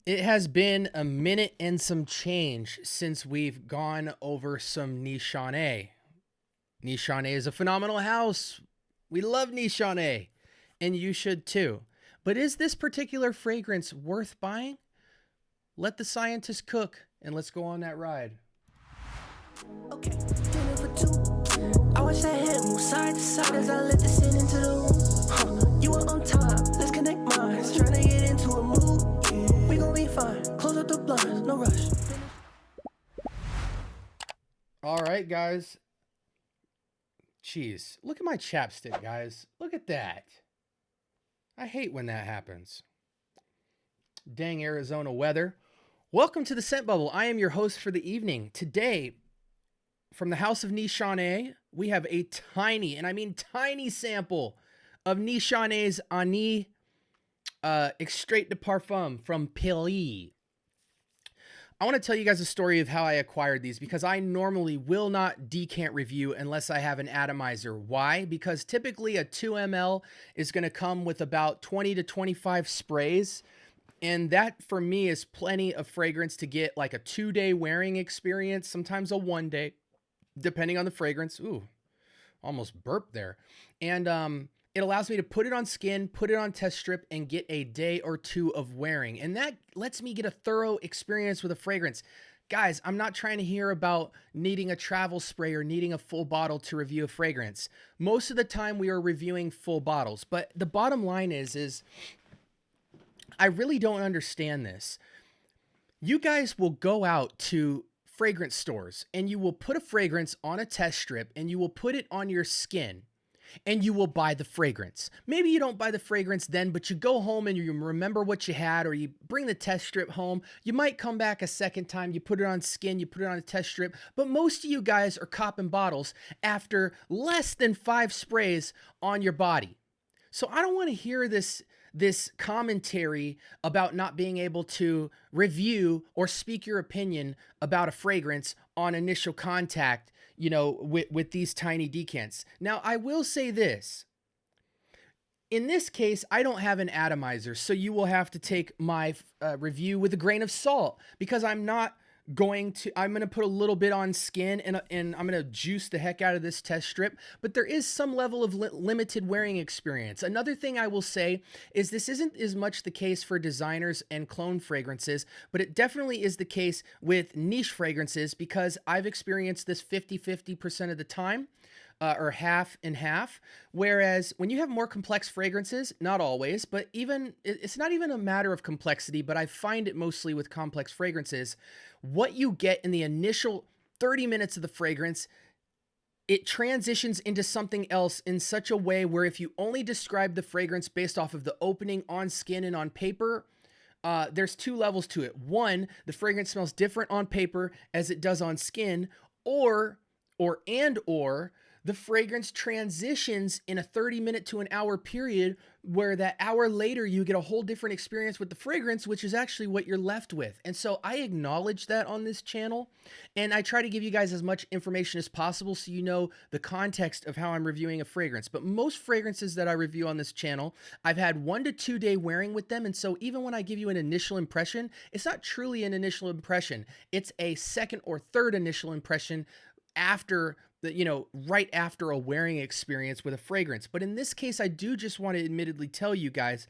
It has been a minute and some change since we've gone over some Nishane. Nishane is a phenomenal house. We love Nishane, and you should too. But is this particular fragrance worth buying? Let the scientists cook, and let's go on that ride. Okay, dinner for two. I watch that head move side to side as I let this in into the room. You are on top, let's connect minds. Trying to get into a mood. We gon' be fine. Close up the blinds, no rush. All right, guys. Jeez, look at my chapstick, guys. Look at that. I hate when that happens. Dang Arizona weather. Welcome to the Scent Bubble. I am your host for the evening. Today, from the house of Nishane, we have a tiny, and I mean tiny sample of Nishane's Anis Extrait de Parfum from Paris. I want to tell you guys a story of how I acquired these because I normally will not decant review unless I have an atomizer. Why? Because typically a 2 ml is going to come with about 20 to 25 sprays. And that for me is plenty of fragrance to get like a 2-day wearing experience, sometimes a 1-day, depending on the fragrance. Ooh, almost burped there. And it allows me to put it on skin, put it on test strip, and get a day or two of wearing. And that lets me get a thorough experience with a fragrance. Guys, I'm not trying to hear about needing a travel spray or needing a full bottle to review a fragrance. Most of the time we are reviewing full bottles. But the bottom line is I really don't understand this. You guys will go out to fragrance stores and you will put a fragrance on a test strip and you will put it on your skin and you will buy the fragrance. Maybe you don't buy the fragrance then, but you go home and you remember what you had, or you bring the test strip home. You might come back a second time, you put it on skin, you put it on a test strip, but most of you guys are copping bottles after less than 5 sprays on your body. So I don't want to hear this commentary about not being able to review or speak your opinion about a fragrance on initial contact, you know, with these tiny decants. Now, I will say this. In this case, I don't have an atomizer, so you will have to take my review with a grain of salt because I'm going to put a little bit on skin and I'm going to juice the heck out of this test strip, but there is some level of limited wearing experience. Another thing I will say is this isn't as much the case for designers and clone fragrances, but it definitely is the case with niche fragrances because I've experienced this 50% of the time. Or half and half. Whereas when you have more complex fragrances, not always, but it's not even a matter of complexity, but I find it mostly with complex fragrances. What you get in the initial 30 minutes of the fragrance, it transitions into something else in such a way where if you only describe the fragrance based off of the opening on skin and on paper, there's 2 levels to it. One, the fragrance smells different on paper as it does on skin, or the fragrance transitions in a 30-minute to an hour period where that hour later you get a whole different experience with the fragrance, which is actually what you're left with. And so I acknowledge that on this channel, and I try to give you guys as much information as possible so you know the context of how I'm reviewing a fragrance. But most fragrances that I review on this channel, I've had 1 to 2 day wearing with them. And so even when I give you an initial impression, it's not truly an initial impression. It's a second or third initial impression after right after a wearing experience with a fragrance. But in this case, I do just want to admittedly tell you guys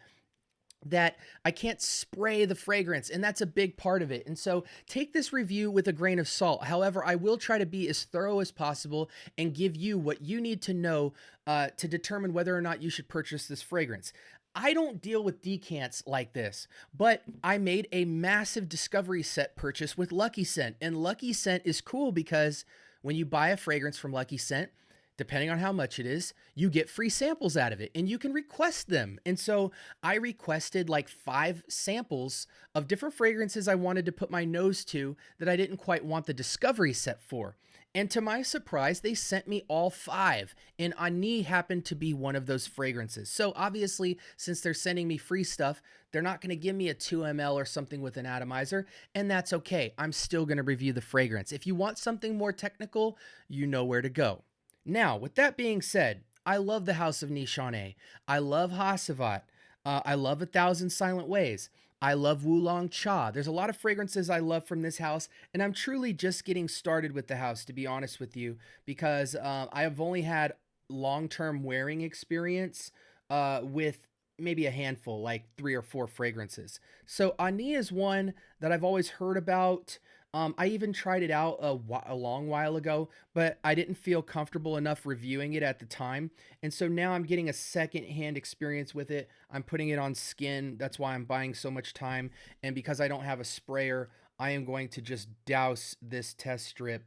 that I can't spray the fragrance, and that's a big part of it. And so take this review with a grain of salt. However, I will try to be as thorough as possible and give you what you need to know to determine whether or not you should purchase this fragrance. I don't deal with decants like this, but I made a massive discovery set purchase with Lucky Scent, and Lucky Scent is cool because when you buy a fragrance from Lucky Scent, depending on how much it is, you get free samples out of it and you can request them. And so I requested like 5 samples of different fragrances I wanted to put my nose to that I didn't quite want the discovery set for. And to my surprise, they sent me all 5, and Anis happened to be one of those fragrances. So obviously, since they're sending me free stuff, they're not going to give me a 2 ml or something with an atomizer, and that's okay. I'm still going to review the fragrance. If you want something more technical, you know where to go. Now, with that being said, I love the House of Nishane. I love Hasavat. I love A Thousand Silent Ways. I love Wulong Cha. There's a lot of fragrances I love from this house, and I'm truly just getting started with the house, to be honest with you, because I have only had long-term wearing experience with maybe a handful, like 3 or 4 fragrances. So Ani is one that I've always heard about. I even tried it out a long while ago, but I didn't feel comfortable enough reviewing it at the time. And so now I'm getting a second-hand experience with it. I'm putting it on skin. That's why I'm buying so much time. And because I don't have a sprayer, I am going to just douse this test strip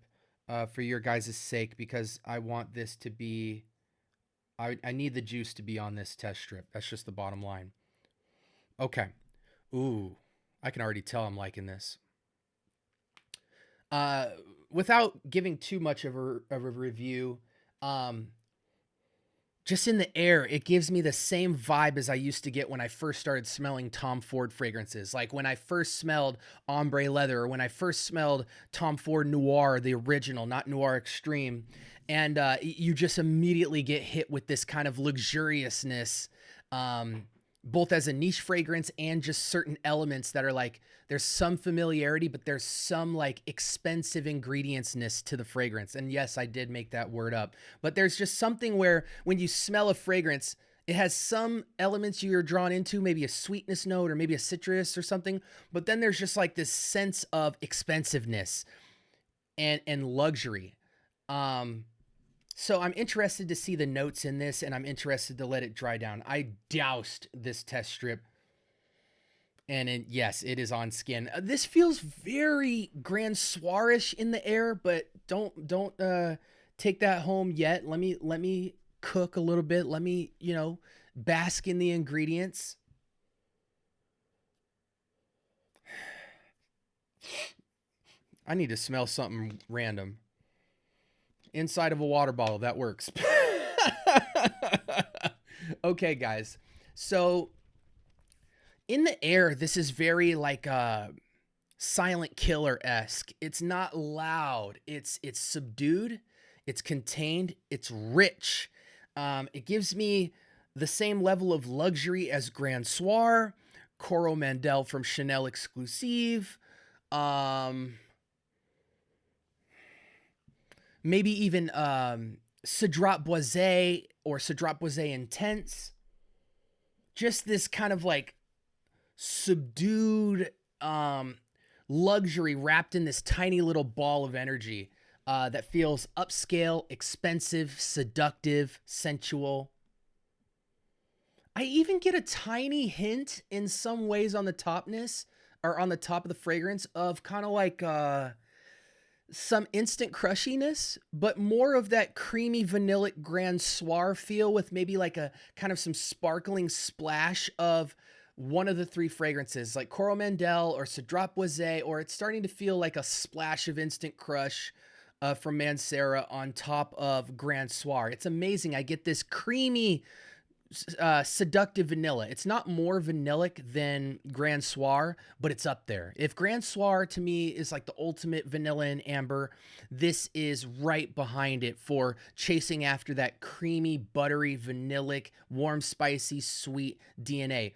for your guys' sake, because I want this to be, I need the juice to be on this test strip. That's just the bottom line. Okay. Ooh, I can already tell I'm liking this. Without giving too much of a review, just in the air, it gives me the same vibe as I used to get when I first started smelling Tom Ford fragrances. Like when I first smelled Ombre Leather, or when I first smelled Tom Ford Noir, the original, not Noir Extreme. And you just immediately get hit with this kind of luxuriousness, both as a niche fragrance and just certain elements that are like, there's some familiarity, but there's some like expensive ingredientsness to the fragrance. And yes, I did make that word up, but there's just something where when you smell a fragrance, it has some elements you're drawn into, maybe a sweetness note or maybe a citrus or something, but then there's just like this sense of expensiveness and luxury. So I'm interested to see the notes in this, and I'm interested to let it dry down. I doused this test strip, and yes, it is on skin. This feels very Grand Soirish in the air, but don't take that home yet. Let me cook a little bit. Let me, bask in the ingredients. I need to smell something random. Inside of a water bottle, that works. Okay, guys. So in the air, this is very like Silent Killer-esque. It's not loud. It's subdued. It's contained. It's rich. It gives me the same level of luxury as Grand Soir, Coromandel from Chanel Exclusive, maybe even Cedrat Boisé or Cedrat Boisé Intense. Just this kind of like subdued luxury wrapped in this tiny little ball of energy that feels upscale, expensive, seductive, sensual. I even get a tiny hint in some ways on the topness, or on the top of the fragrance, of kind of like some instant crushiness, but more of that creamy vanillic Grand Soir feel, with maybe like a kind of some sparkling splash of one of the 3 fragrances, like Coromandel or Cedrat Boisé, or it's starting to feel like a splash of instant crush from Mancera on top of Grand Soir. It's amazing. I get this creamy, seductive vanilla. It's not more vanillic than Grand Soir, but it's up there. If Grand Soir to me is like the ultimate vanilla and amber, this is right behind it for chasing after that creamy, buttery, vanillic, warm, spicy, sweet DNA.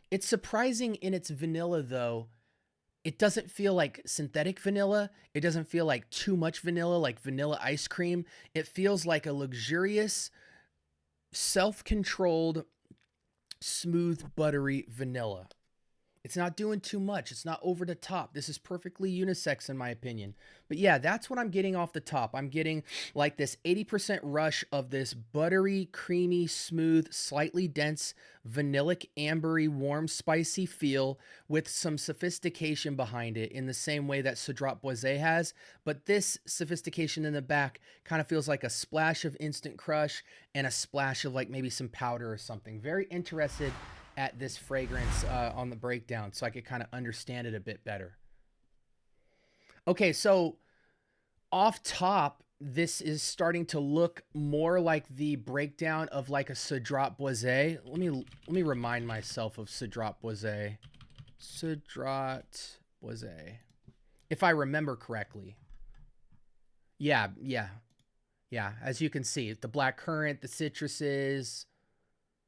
It's surprising in its vanilla, though. It doesn't feel like synthetic vanilla. It doesn't feel like too much vanilla, like vanilla ice cream. It feels like a luxurious, self-controlled, smooth, buttery vanilla. It's not doing too much. It's not over the top. This is perfectly unisex in my opinion. But yeah, that's what I'm getting off the top. I'm getting like this 80% rush of this buttery, creamy, smooth, slightly dense, vanillic, ambery, warm, spicy feel with some sophistication behind it in the same way that Cedrat Boisé has. But this sophistication in the back kind of feels like a splash of instant crush and a splash of like maybe some powder or something. Very interested at this fragrance on the breakdown so I could kind of understand it a bit better. Okay, so off top, this is starting to look more like the breakdown of like a Cedrat Boisé. Let me remind myself of Cedrat Boisé. Cedrat Boisé, if I remember correctly. Yeah. As you can see, the black currant, the citruses.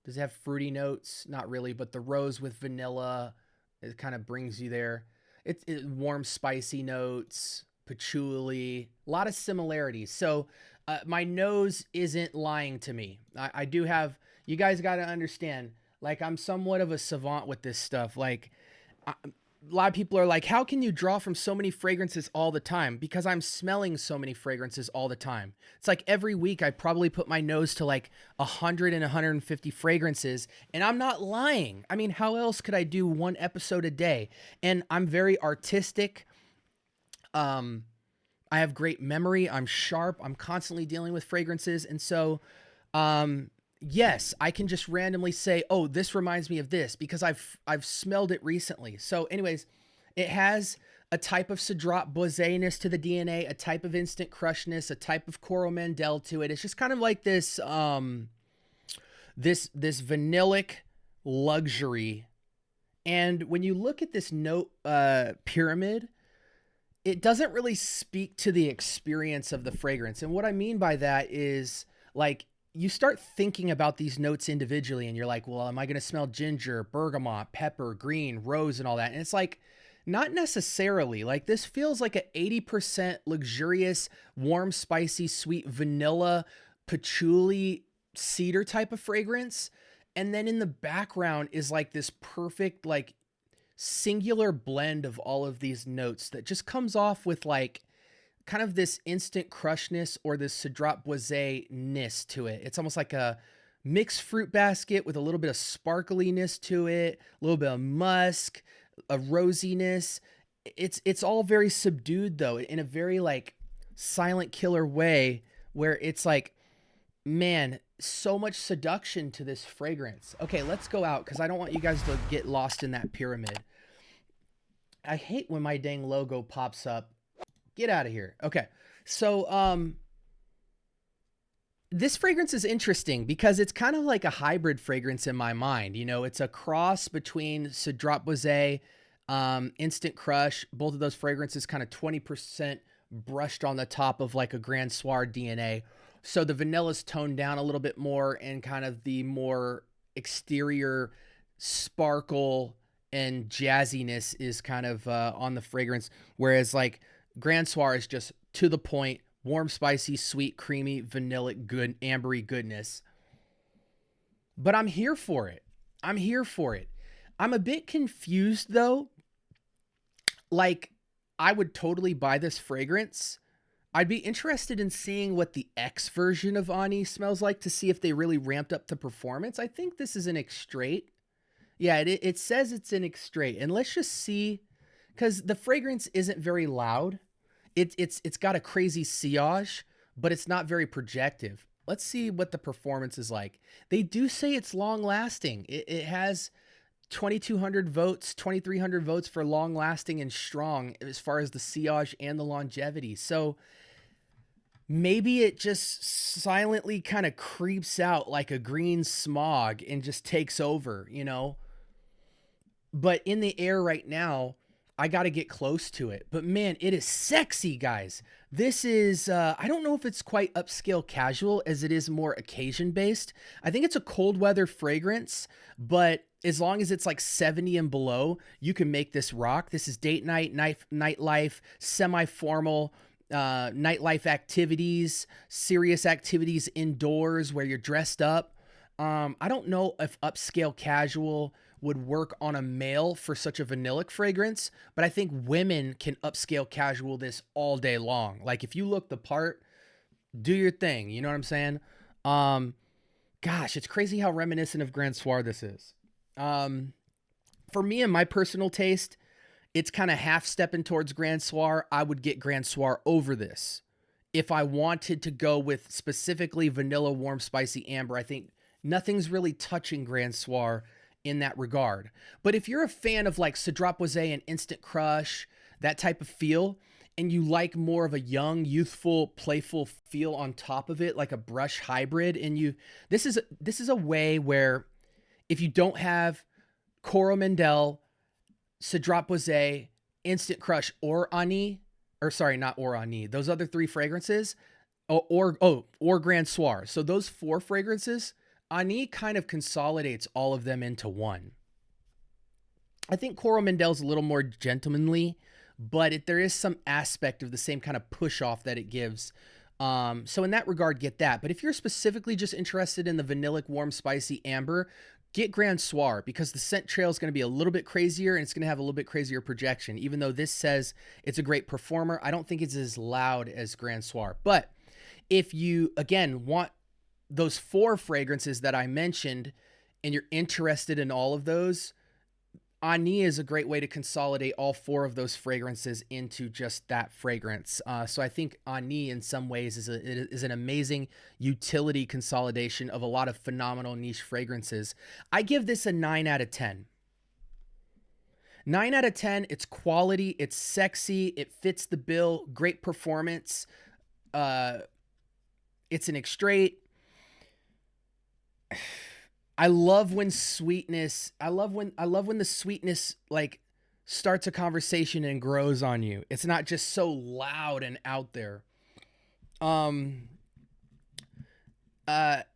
Does it have fruity notes? Not really, but the rose with vanilla, It kind of brings you there. It warm, spicy notes, patchouli, a lot of similarities. So my nose isn't lying to me. I do have, you guys got to understand, like I'm somewhat of a savant with this stuff. Like a lot of people are like, how can you draw from so many fragrances all the time? Because I'm smelling so many fragrances all the time. It's like every week I probably put my nose to like 100 and 150 fragrances, and I'm not lying. I mean, how else could I do one episode a day? And I'm very artistic. I have great memory. I'm sharp. I'm constantly dealing with fragrances. And so, yes, I can just randomly say, oh, this reminds me of this because I've smelled it recently. So anyways, it has a type of Cedrat Boisé-ness to the DNA, a type of instant crushness, a type of Coromandel to it. It's just kind of like this, this vanillic luxury. And when you look at this note pyramid, it doesn't really speak to the experience of the fragrance. And what I mean by that is like, you start thinking about these notes individually and you're like, well, am I going to smell ginger, bergamot, pepper, green, rose, and all that? And it's like, not necessarily. Like this feels like an 80% luxurious, warm, spicy, sweet vanilla, patchouli, cedar type of fragrance. And then in the background is like this perfect, like singular blend of all of these notes that just comes off with like kind of this instant crushness or this Cedrat Boisé-ness to it. It's almost like a mixed fruit basket with a little bit of sparkliness to it, a little bit of musk, a rosiness. It's all very subdued though, in a very like silent killer way where it's like, man, so much seduction to this fragrance. Okay, let's go out because I don't want you guys to get lost in that pyramid. I hate when my dang logo pops up. Get out of here. Okay. So, this fragrance is interesting because it's kind of like a hybrid fragrance in my mind. You know, it's a cross between Cedrat Boisé, Instant Crush. Both of those fragrances kind of 20% brushed on the top of like a Grand Soir DNA. So the vanilla's toned down a little bit more and kind of the more exterior sparkle and jazziness is kind of on the fragrance. Whereas like Grand Soir is just to the point, warm, spicy, sweet, creamy, vanillic, good, ambery goodness. But I'm here for it. I'm here for it. I'm a bit confused though. Like I would totally buy this fragrance. I'd be interested in seeing what the X version of Ani smells like to see if they really ramped up the performance. I think this is an extrait. Yeah, it says it's an extrait. And let's just see, because the fragrance isn't very loud. It's got a crazy sillage, but it's not very projective. Let's see what the performance is like. They do say it's long lasting. It has 2,200 votes, 2,300 votes for long lasting and strong as far as the sillage and the longevity. So maybe it just silently kind of creeps out like a green smog and just takes over, you know? But in the air right now, I got to get close to it. But man, it is sexy, guys. This is, I don't know if it's quite upscale casual as it is more occasion based. I think it's a cold weather fragrance, but as long as it's like 70 and below, you can make this rock. This is date night, nightlife, semi-formal, nightlife activities, serious activities indoors where you're dressed up. I don't know if upscale casual would work on a male for such a vanillic fragrance, but I think women can upscale casual this all day long. Like if you look the part, do your thing. You know what I'm saying? Gosh, it's crazy how reminiscent of Grand Soir this is. For me and my personal taste, it's kind of half stepping towards Grand Soir. I would get Grand Soir over this. If I wanted to go with specifically vanilla, warm, spicy, amber, I think nothing's really touching Grand Soir in that regard. But if you're a fan of like Cedrat Boisé and Instant Crush, that type of feel, and you like more of a young, youthful, playful feel on top of it, like a brush hybrid, and this is a way where if you don't have Coromandel, Cedrat Boisé, Instant Crush, or Ani, or sorry, not or Ani, those other three fragrances, or Grand Soir. So those four fragrances, Ani kind of consolidates all of them into one. I think Coral Mandel's a little more gentlemanly, but there is some aspect of the same kind of push off that it gives. So in that regard, get that. But if you're specifically just interested in the vanillic, warm, spicy amber, get Grand Soir, because the scent trail is going to be a little bit crazier and it's going to have a little bit crazier projection. Even though this says it's a great performer, I don't think it's as loud as Grand Soir. But if you, again, want those 4 fragrances that I mentioned and you're interested in all of those, Ani is a great way to consolidate all 4 of those fragrances into just that fragrance. So I think Ani in some ways is an amazing utility consolidation of a lot of phenomenal niche fragrances. I give this a 9 out of 10. 9 out of 10. It's quality. It's sexy. It fits the bill. Great performance. It's an extrait. I love when sweetness, I love when the sweetness like starts a conversation and grows on you. It's not just so loud and out there.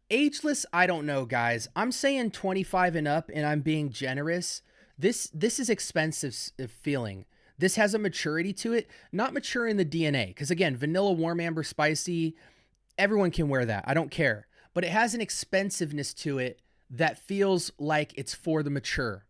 Ageless, I don't know, guys. I'm saying 25 and up, and I'm being generous. This is expensive feeling. This has a maturity to it, not mature in the DNA. Because again, vanilla, warm, amber, spicy, everyone can wear that. I don't care. But it has an expensiveness to it that feels like it's for the mature.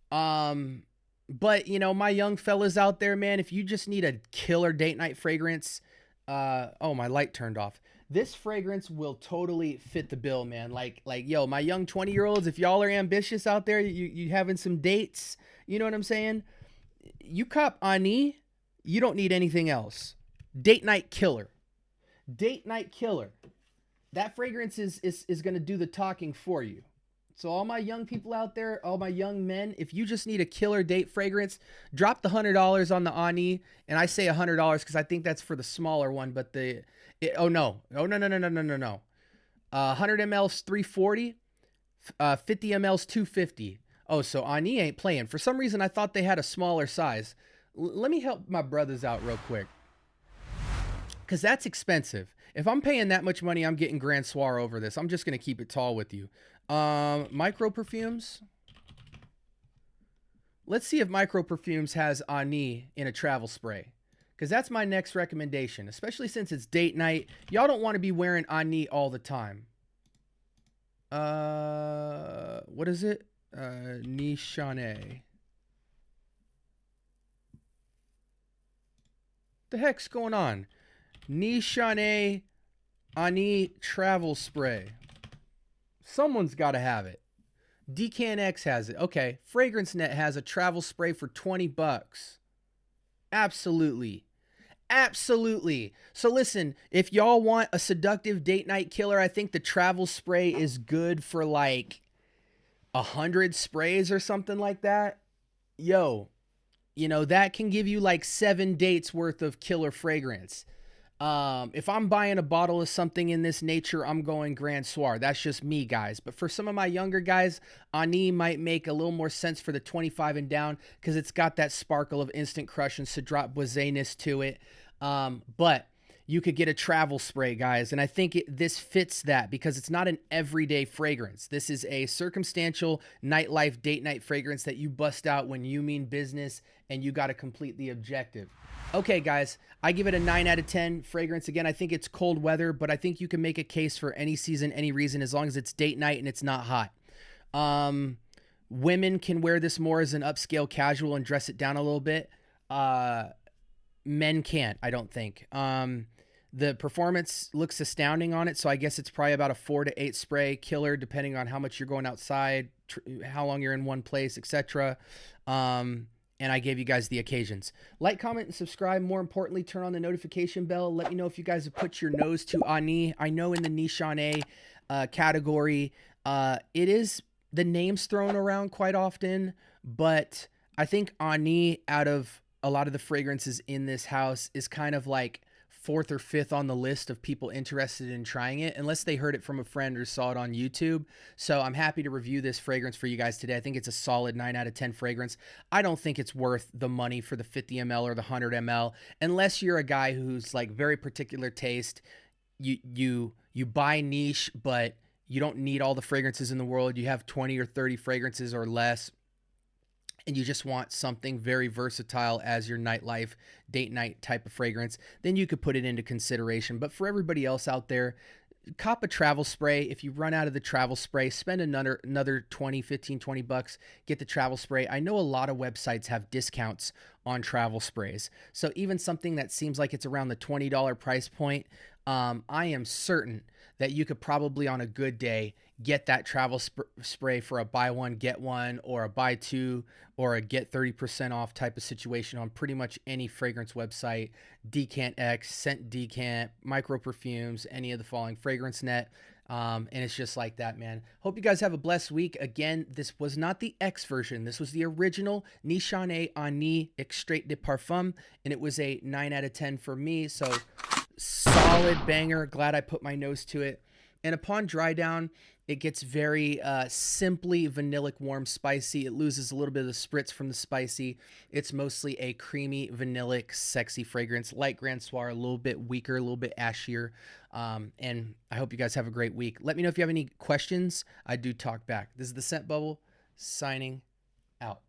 But you know, my young fellas out there, man, if you just need a killer date night fragrance, oh, my light turned off. This fragrance will totally fit the bill, man. Like, yo, my young 20-year-olds, if y'all are ambitious out there, you having some dates, you know what I'm saying? You cop Ani, you don't need anything else. Date night killer. Date night killer. That fragrance is going to do the talking for you. So all my young people out there, all my young men, if you just need a killer date fragrance, drop the $100 on the Ani. And I say $100 because I think that's for the smaller one. But no. 100 ml's $340, 50 ml's $250. Oh, so Ani ain't playing. For some reason, I thought they had a smaller size. Let me help my brothers out real quick, because that's expensive. If I'm paying that much money, I'm getting Grand Soir over this. I'm just going to keep it tall with you. Micro Perfumes. Let's see if Micro Perfumes has Ani in a travel spray, because that's my next recommendation, especially since it's date night. Y'all don't want to be wearing Ani all the time. What is it? Nishane. The heck's going on? Nishane Ani travel spray. Someone's got to have it. Decant X has it. Okay, Fragrance Net has a travel spray for $20. Absolutely. Absolutely. So listen, if y'all want a seductive date night killer, I think the travel spray is good for like 100 sprays or something like that. Yo, you know, that can give you like 7 dates worth of killer fragrance. If I'm buying a bottle of something in this nature, I'm going Grand Soir. That's just me, guys. But for some of my younger guys, Ani might make a little more sense for the 25 and down, because it's got that sparkle of instant crush and Cedrat Boisé-ness to it. But you could get a travel spray, guys. And I think this fits that, because it's not an everyday fragrance. This is a circumstantial nightlife, date night fragrance that you bust out when you mean business and you got to complete the objective. Okay, guys, I give it a 9 out of 10 fragrance. Again, I think it's cold weather, but I think you can make a case for any season, any reason, as long as it's date night and it's not hot. Women can wear this more as an upscale casual and dress it down a little bit. Men can't, I don't think. The performance looks astounding on it, so I guess it's probably about a 4 to 8 spray killer, depending on how much you're going outside, how long you're in one place, etc. And I gave you guys the occasions. Like, comment, and subscribe. More importantly, turn on the notification bell. Let me know if you guys have put your nose to Ani. I know in the Nishane category, it is the names thrown around quite often, but I think Ani, out of a lot of the fragrances in this house, is kind of like 4th or 5th on the list of people interested in trying it, unless they heard it from a friend or saw it on YouTube. So I'm happy to review this fragrance for you guys today. I think it's a solid 9 out of 10 fragrance. I don't think it's worth the money for the 50 ml or the 100 ml, unless you're a guy who's like very particular taste. You buy niche, but you don't need all the fragrances in the world. You have 20 or 30 fragrances or less, and you just want something very versatile as your nightlife, date night type of fragrance, then you could put it into consideration. But for everybody else out there, cop a travel spray. If you run out of the travel spray, spend another 20, 15, 20 bucks, get the travel spray. I know a lot of websites have discounts on travel sprays. So even something that seems like it's around the $20 price point, I am certain that you could probably on a good day get that travel spray for a buy one, get one, or a buy two, or a get 30% off type of situation on pretty much any fragrance website. Decant X, Scent Decant, Micro Perfumes, any of the following, Fragrance Net. And it's just like that, man. Hope you guys have a blessed week. Again, this was not the X version. This was the original Nishane Ani Extrait de Parfum, and it was a 9 out of 10 for me. So solid banger. Glad I put my nose to it. And upon dry down, it gets very simply vanillic, warm, spicy. It loses a little bit of the spritz from the spicy. It's mostly a creamy, vanillic, sexy fragrance. Light Grand Soir, a little bit weaker, a little bit ashier. And I hope you guys have a great week. Let me know if you have any questions. I do talk back. This is the Scent Bubble, signing out.